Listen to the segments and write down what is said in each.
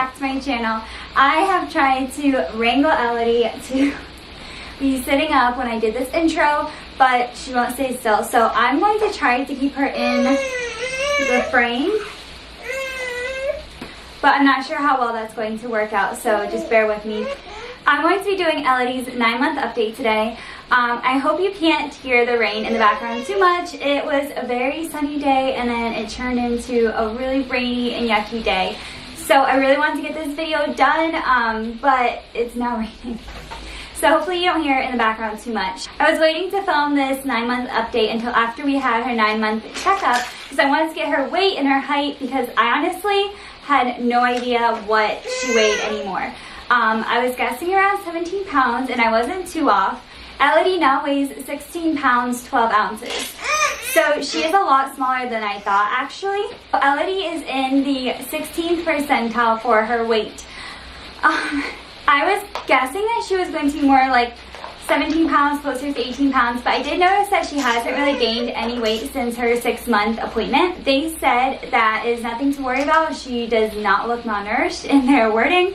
back to my channel. I have tried to wrangle Elodie to be sitting up when I did this intro, but she won't stay still. So I'm going to try to keep her in the frame, but I'm not sure how well that's going to work out, so just bear with me. I'm going to be doing Elodie's 9-month update today. I hope you can't hear the rain in the background too much. It was a very sunny day and then it turned into a really rainy and yucky day. So I really wanted to get this video done, but it's now raining. So hopefully you don't hear it in the background too much. I was waiting to film this 9-month update until after we had her 9-month checkup because I wanted to get her weight and her height because I honestly had no idea what she weighed anymore. I was guessing around 17 pounds and I wasn't too off. Elodie now weighs 16 pounds, 12 ounces. So she is a lot smaller than I thought actually. Elodie is in the 16th percentile for her weight. I was guessing that she was going to be more like 17 pounds, closer to 18 pounds, but I did notice that she hasn't really gained any weight since her 6-month appointment. They said that is nothing to worry about. She does not look malnourished in their wording.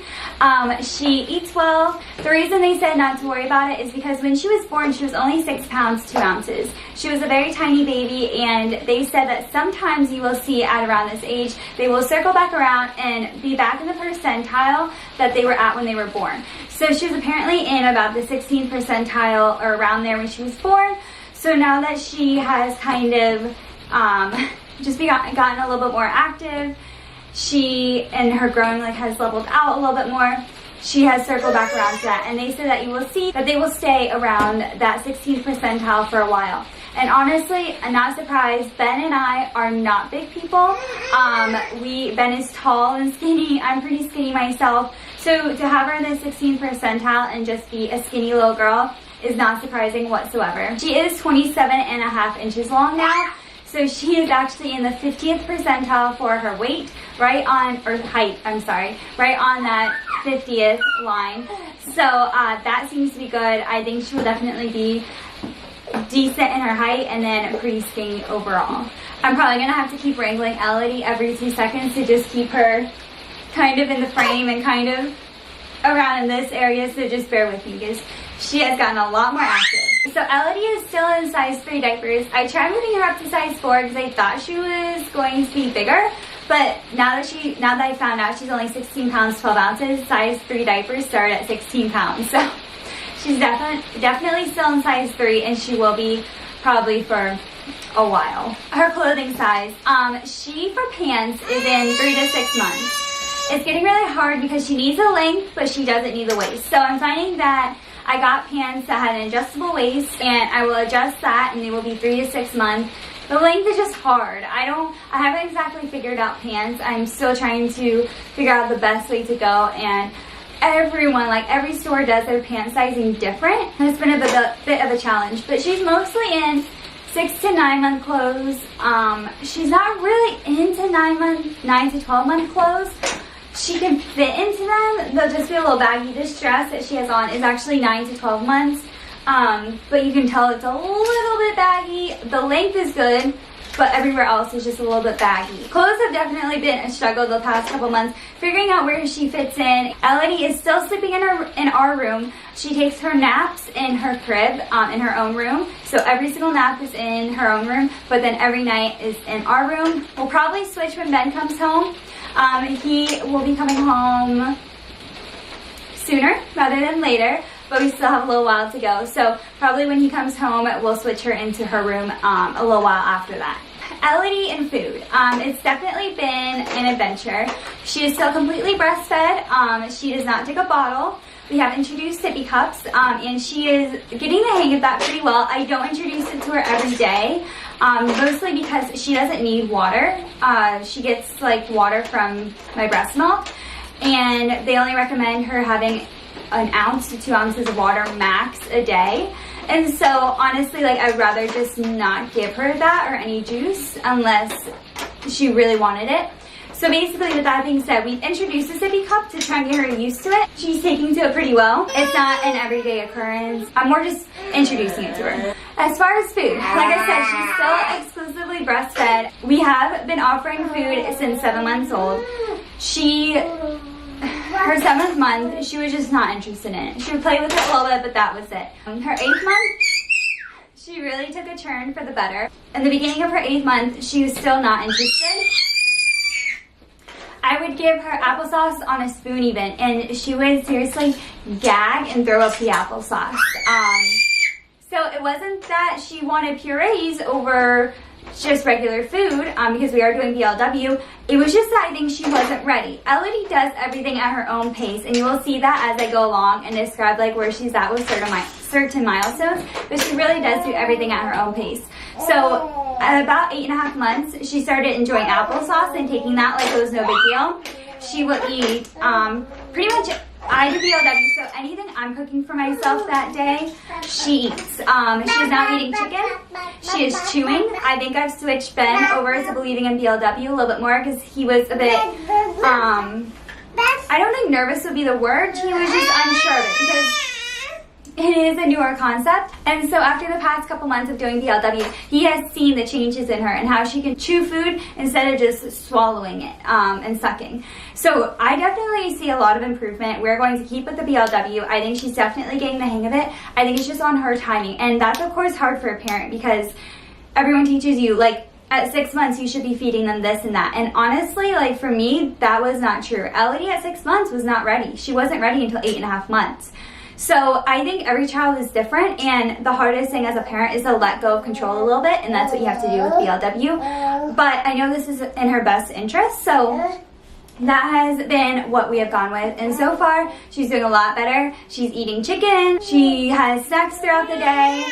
She eats well. The reason they said not to worry about it is because when she was born, she was only 6 pounds, 2 ounces. She was a very tiny baby, and they said that sometimes you will see at around this age, they will circle back around and be back in the percentile that they were at when they were born. So she was apparently in about the 16th percentile or around there when she was born. So now that she has kind of gotten a little bit more active, and her growing has leveled out a little bit more, she has circled back around to that. And they said that you will see that they will stay around that 16th percentile for a while. And honestly, I'm not surprised. Ben and I are not big people. Ben is tall and skinny. I'm pretty skinny myself. So to have her in the 16th percentile and just be a skinny little girl is not surprising whatsoever. She is 27.5 inches long now. So she is actually in the 50th percentile for her weight, right on that 50th line. So that seems to be good. I think she will definitely be decent in her height and then pretty skinny overall. I'm probably going to have to keep wrangling Elodie every 2 seconds to just keep her kind of in the frame and kind of around in this area, so just bear with me because she has gotten a lot more active. So Elodie is still in size 3 diapers. I tried moving her up to size 4 because I thought she was going to be bigger, but now that I found out she's only 16 pounds, 12 ounces, size 3 diapers start at 16 pounds. So she's definitely still in size 3 and she will be probably for a while. Her clothing size, she for pants is in 3 to 6 months. It's getting really hard because she needs a length, but she doesn't need the waist. So I'm finding that I got pants that had an adjustable waist, and I will adjust that, and they will be 3 to 6 months. The length is just hard. I haven't exactly figured out pants. I'm still trying to figure out the best way to go, and every store does their pant sizing different. And it's been a bit of a challenge, but she's mostly in 6 to 9 month clothes. She's not really into 9 to 12 month clothes. She can fit into them. They'll just be a little baggy. This dress that she has on is actually 9 to 12 months. But you can tell it's a little bit baggy. The length is good, but everywhere else is just a little bit baggy. Clothes have definitely been a struggle the past couple months, figuring out where she fits in. Elodie is still sleeping in our room. She takes her naps in her crib, in her own room. So every single nap is in her own room, but then every night is in our room. We'll probably switch when Ben comes home. He will be coming home sooner rather than later, but we still have a little while to go. So probably when he comes home, we'll switch her into her room a little while after that. Elodie and food. It's definitely been an adventure. She is still completely breastfed. She does not take a bottle. We have introduced sippy cups, and she is getting the hang of that pretty well. I don't introduce it to her every day, mostly because she doesn't need water. She gets water from my breast milk, and they only recommend her having 1 ounce to 2 ounces of water max a day. And so honestly, I'd rather just not give her that or any juice unless she really wanted it. So basically, with that being said, we've introduced a sippy cup to try and get her used to it. She's taking to it pretty well. It's not an everyday occurrence. I'm more just introducing it to her. As far as food, like I said, she's still exclusively breastfed. We have been offering food since 7 months old. She her 7th month, she was just not interested in it. She would play with it a little bit, but that was it. Her 8th month, she really took a turn for the better. In the beginning of her 8th month, she was still not interested. I would give her applesauce on a spoon even, and she would seriously gag and throw up the applesauce. So it wasn't that she wanted purees over just regular food, because we are doing BLW. It was just that I think she wasn't ready. Elodie does everything at her own pace, and you will see that as I go along and describe like where she's at with certain milestones, but she really does do everything at her own pace. So at about 8.5 months, she started enjoying applesauce and taking that like it was no big deal. She will eat pretty much, I do BLW, so anything I'm cooking for myself that day, she eats. She is now eating chicken. She is chewing. I think I've switched Ben over to believing in BLW a little bit more because he was a bit, I don't think nervous would be the word. He was just unsure of it because it is a newer concept. And so after the past couple months of doing BLW, he has seen the changes in her and how she can chew food instead of just swallowing it and sucking. So I definitely see a lot of improvement. We're going to keep with the BLW. I think she's definitely getting the hang of it. I think it's just on her timing. And that's of course hard for a parent because everyone teaches you like at 6 months you should be feeding them this and that. And honestly, like for me, that was not true. Elodie at 6 months was not ready. She wasn't ready until 8.5 months. So I think every child is different, and the hardest thing as a parent is to let go of control a little bit, and that's what you have to do with BLW. But I know this is in her best interest, so that has been what we have gone with. And so far, she's doing a lot better. She's eating chicken. She has snacks throughout the day.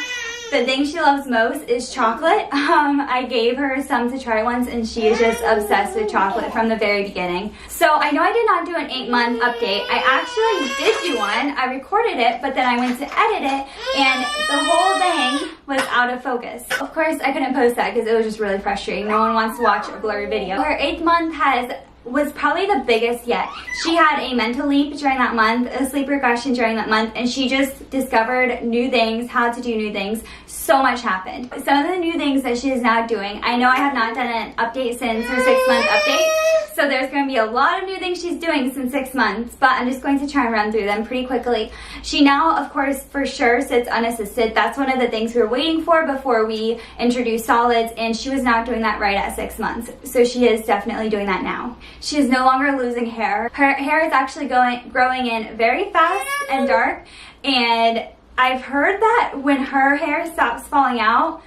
The thing she loves most is chocolate. I gave her some to try once and she is just obsessed with chocolate from the very beginning. So I know I did not do an 8-month update. I actually did do one. I recorded it, but then I went to edit it and the whole thing was out of focus. Of course, I couldn't post that because it was just really frustrating. No one wants to watch a blurry video. Her 8th month was probably the biggest yet. She had a mental leap during that month, a sleep regression during that month, and she just discovered new things, how to do new things. So much happened. Some of the new things that she is now doing, I know I have not done an update since her 6-month update, so there's going to be a lot of new things she's doing since 6 months, but I'm just going to try and run through them pretty quickly. She now, of course, for sure sits unassisted. That's one of the things we were waiting for before we introduced solids, and she was not doing that right at 6 months, so she is definitely doing that now. She is no longer losing hair. Her hair is actually growing in very fast and dark, and I've heard that when her hair stops falling out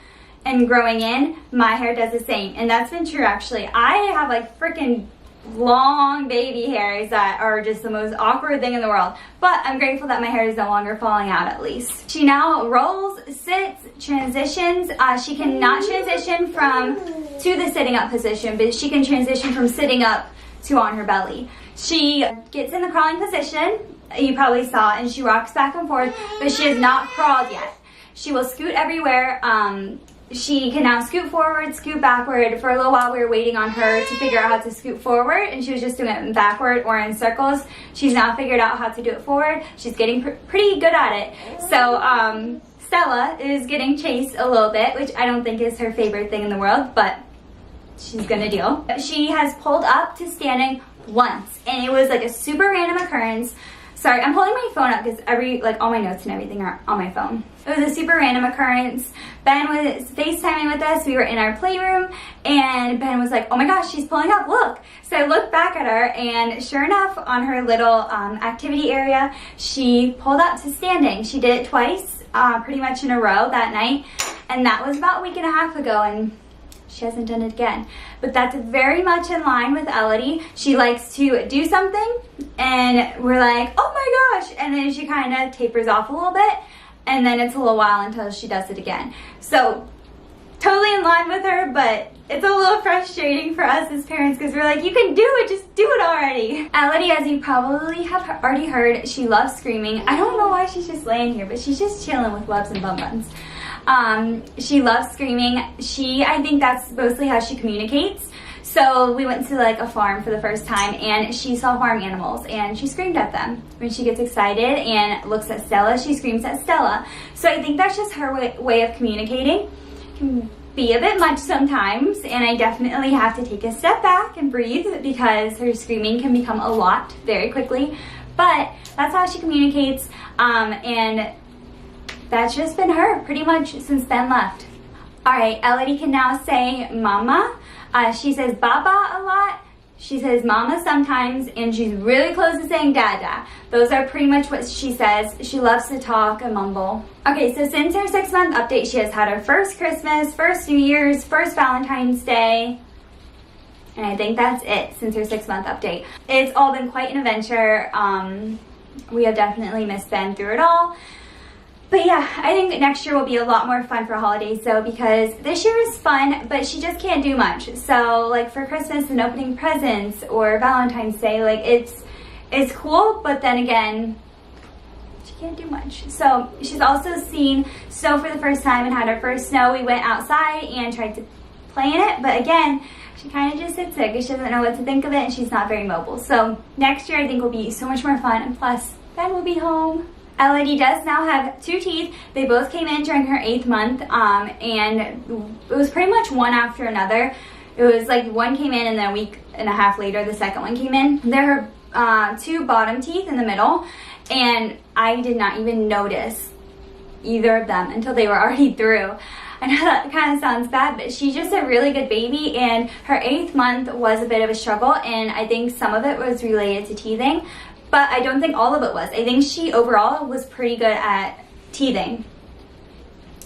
and growing in, my hair does the same, and that's been true actually. I have like freaking long baby hairs that are just the most awkward thing in the world, but I'm grateful that my hair is no longer falling out at least. She now rolls, sits, transitions. She cannot transition to the sitting up position, but she can transition from sitting up to on her belly. She gets in the crawling position, you probably saw, and she rocks back and forth, but she has not crawled yet. She will scoot everywhere. She can now scoot forward, scoot backward. For a little while we were waiting on her to figure out how to scoot forward, and she was just doing it backward or in circles. She's now figured out how to do it forward. She's getting pretty good at it. So Stella is getting chased a little bit, which I don't think is her favorite thing in the world, but she's gonna deal. She has pulled up to standing once, and it was like a super random occurrence. Sorry, I'm holding my phone up because all my notes and everything are on my phone. It was a super random occurrence. Ben was FaceTiming with us. We were in our playroom, and Ben was like, oh my gosh, she's pulling up, look. So I looked back at her, and sure enough, on her little activity area, she pulled up to standing. She did it twice, pretty much in a row that night, and that was about a week and a half ago, and she hasn't done it again. But that's very much in line with Elodie. She likes to do something and we're like, oh my gosh, and then she kind of tapers off a little bit, and then it's a little while until she does it again. So totally in line with her, but it's a little frustrating for us as parents because we're like, you can do it, just do it already. Elodie, as you probably have already heard, she loves screaming. I don't know why she's just laying here, but she's just chilling with Loves and Bum Buns. She loves screaming. I think that's mostly how she communicates. So we went to like a farm for the first time, and she saw farm animals and she screamed at them. When she gets excited and looks at Stella, she screams at Stella. So I think that's just her way of communicating. be a bit much sometimes, and I definitely have to take a step back and breathe because her screaming can become a lot very quickly. But that's how she communicates, and that's just been her pretty much since Ben left. Alright, Elodie can now say mama. She says baba a lot. She says mama sometimes, and she's really close to saying dada. Those are pretty much what she says. She loves to talk and mumble. Okay, so since her 6-month update, she has had her first Christmas, first New Year's, first Valentine's Day, and I think that's it since her 6-month update. It's all been quite an adventure. We have definitely missed Ben through it all. But yeah, I think next year will be a lot more fun for holidays, so because this year is fun, but she just can't do much. So like for Christmas and opening presents or Valentine's Day, like it's cool, but then again, she can't do much. So she's also seen snow for the first time and had her first snow. We went outside and tried to play in it, but again, she kind of just sits there because she doesn't know what to think of it and she's not very mobile. So next year I think will be so much more fun, and plus Ben will be home. Elodie does now have 2 teeth. They both came in during her 8th month, and it was pretty much one after another. It was like one came in and then a week and a half later the second one came in. There are 2 bottom teeth in the middle, and I did not even notice either of them until they were already through. I know that kind of sounds bad, but she's just a really good baby, and her 8th month was a bit of a struggle, and I think some of it was related to teething. But I don't think all of it was. I think she overall was pretty good at teething.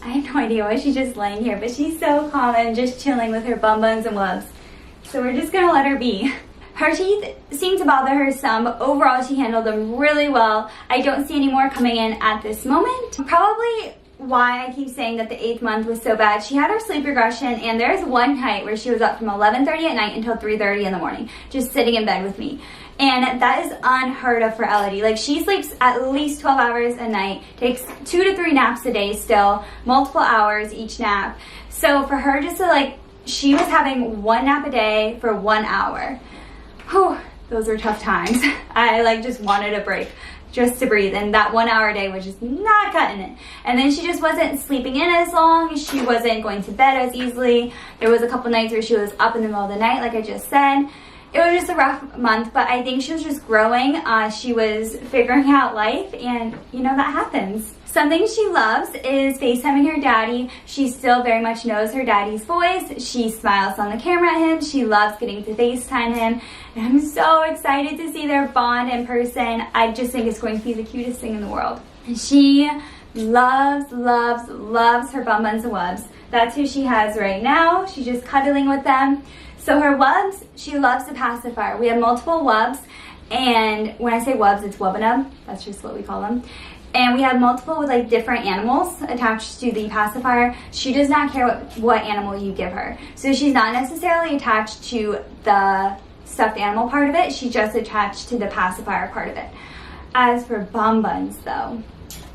I have no idea why she's just laying here, but she's so calm and just chilling with her bum buns and wubs. So we're just gonna let her be. Her teeth seem to bother her some, but overall she handled them really well. I don't see any more coming in at this moment. Probably why I keep saying that the 8th month was so bad. She had her sleep regression, and there's one night where she was up from 11:30 at night until 3:30 in the morning, just sitting in bed with me. And that is unheard of for Elodie. Like, she sleeps at least 12 hours a night, takes 2 to 3 naps a day still, multiple hours each nap. So for her just to like, she was having 1 nap a day for 1 hour. Whew, those are tough times. I like just wanted a break just to breathe, and that 1 hour a day was just not cutting it. And then she just wasn't sleeping in as long. She wasn't going to bed as easily. There was a couple nights where she was up in the middle of the night, like I just said. It was just a rough month, but I think she was just growing. She was figuring out life, and you know, that happens. Something she loves is FaceTiming her daddy. She still very much knows her daddy's voice. She smiles on the camera at him. She loves getting to FaceTime him. And I'm so excited to see their bond in person. I just think it's going to be the cutest thing in the world. And she loves, loves, loves her bum buns and wubs. That's who she has right now. She's just cuddling with them. So her wubs, she loves the pacifier. We have multiple wubs, and when I say wubs, it's wubbanub. That's just what we call them. And we have multiple with like different animals attached to the pacifier. She does not care what animal you give her. So she's not necessarily attached to the stuffed animal part of it. She's just attached to the pacifier part of it. As for Bun Buns though,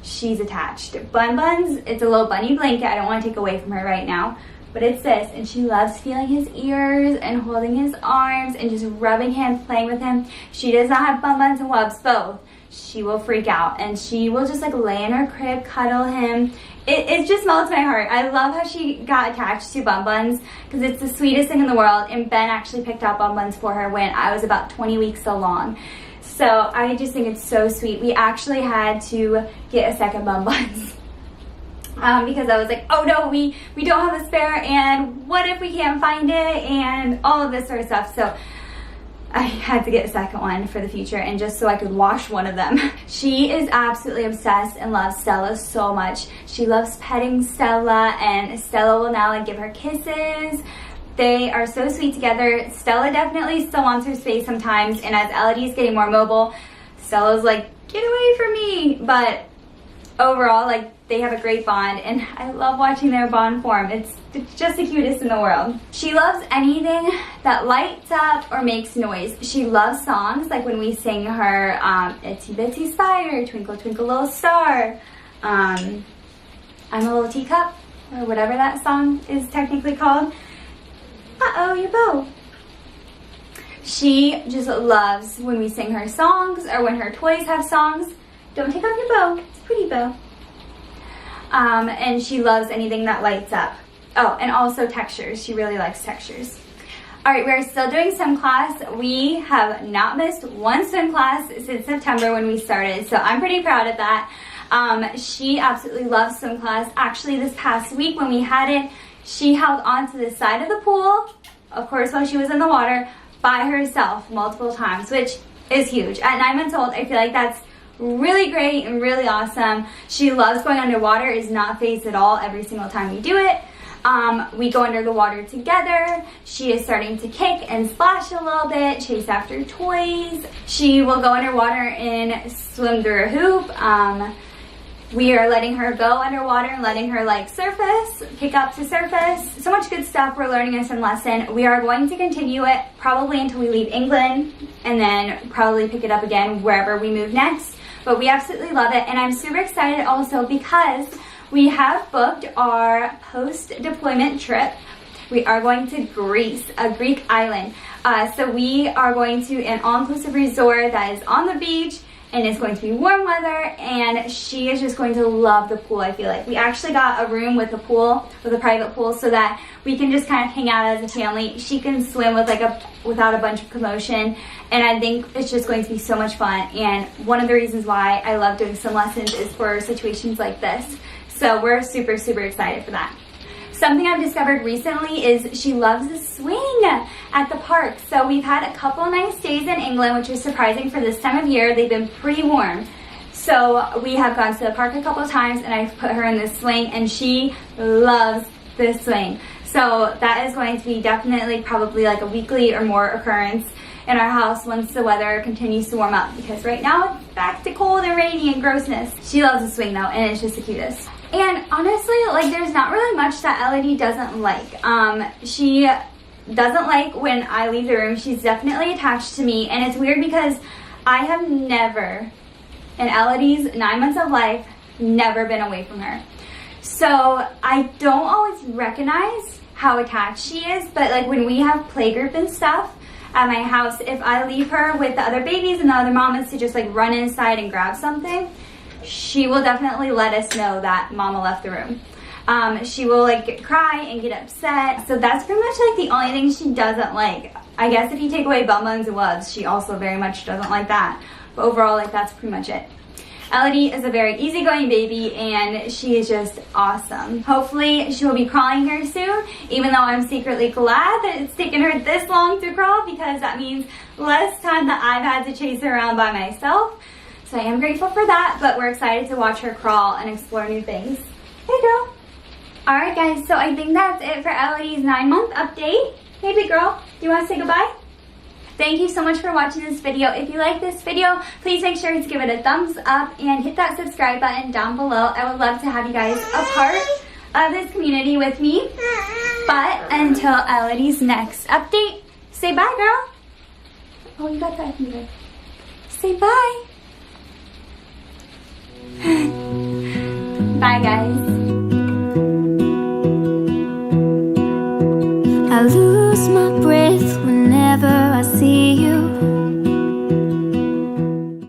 she's attached. Bun Buns, it's a little bunny blanket. I don't want to take away from her right now. But it's this, and she loves feeling his ears and holding his arms and just rubbing him, playing with him. She does not have bum buns and wubs, both. She will freak out, and she will just like lay in her crib, cuddle him. It just melts my heart. I love how she got attached to Bun Buns because it's the sweetest thing in the world, and Ben actually picked out Bun Buns for her when I was about 20 weeks along. So I just think it's so sweet. We actually had to get a second Bun Buns. Because I was like, oh no, we don't have a spare, and what if we can't find it, and all of this sort of stuff. So I had to get a second one for the future, and just so I could wash one of them. She is absolutely obsessed and loves Stella so much. She loves petting Stella, and Stella will now like give her kisses. They are so sweet together. Stella definitely still wants her space sometimes, and as Elodie's getting more mobile, Stella's like, get away from me. But overall, like, they have a great bond, and I love watching their bond form. It's just the cutest in the world. She loves anything that lights up or makes noise. She loves songs, like when we sing her Itsy Bitsy Spider, Twinkle Twinkle Little Star, I'm a Little Teacup, or whatever that song is technically called. Uh-oh, your bow. She just loves when we sing her songs or when her toys have songs. Don't take off your bow, it's a pretty bow. And she loves anything that lights up. Oh, and also textures. She really likes textures. All right, we're still doing swim class. We have not missed one swim class since September when we started, so I'm pretty proud of that. She absolutely loves swim class. Actually, this past week when we had it, she held on to the side of the pool, of course, while she was in the water, by herself multiple times, which is huge. At 9 months old, I feel like that's really great and really awesome. She loves going underwater, is not phased at all every single time we do it. We go under the water together. She is starting to kick and splash a little bit, chase after toys. She will go underwater and swim through a hoop. We are letting her go underwater and letting her like surface, kick up to surface. So much good stuff we're learning in swim lesson. We are going to continue it probably until we leave England and then probably pick it up again wherever we move next. But we absolutely love it, and I'm super excited also because we have booked our post-deployment trip. We are going to Greece, a Greek island. So we are going to an all-inclusive resort that is on the beach, and it's going to be warm weather, and she is just going to love the pool, I feel like. We actually got a room with a pool, with a private pool, so that we can just kind of hang out as a family. She can swim with without a bunch of commotion, and I think it's just going to be so much fun. And one of the reasons why I love doing swim lessons is for situations like this. So we're super, super excited for that. Something I've discovered recently is she loves the swing at the park. So we've had a couple nice days in England, which is surprising for this time of year. They've been pretty warm. So we have gone to the park a couple of times, and I've put her in the swing, and she loves the swing. So that is going to be definitely probably like a weekly or more occurrence in our house once the weather continues to warm up, because right now it's back to cold and rainy and grossness. She loves the swing though, and it's just the cutest. And honestly, like, there's not really much that Elodie doesn't like. She doesn't like when I leave the room. She's definitely attached to me, and it's weird because I have never, in Elodie's 9 months of life, never been away from her. So I don't always recognize how attached she is, but like when we have playgroup and stuff at my house, if I leave her with the other babies and the other mamas to just like run inside and grab something, she will definitely let us know that mama left the room. She will like cry and get upset. So that's pretty much like the only thing she doesn't like. I guess if you take away bum and loves, she also very much doesn't like that. But overall, like, that's pretty much it. Elodie is a very easygoing baby, and she is just awesome. Hopefully she will be crawling here soon, even though I'm secretly glad that it's taken her this long to crawl, because that means less time that I've had to chase her around by myself. So I am grateful for that, but we're excited to watch her crawl and explore new things. Hey girl. Alright guys, so I think that's it for Elodie's 9-month update. Hey big girl, do you want to say goodbye? Thank you so much for watching this video. If you like this video, please make sure to give it a thumbs up and hit that subscribe button down below. I would love to have you guys a part of this community with me. But until Elodie's next update, say bye girl. Oh, you got that either. Say bye. Bye guys. I lose my breath whenever I see you.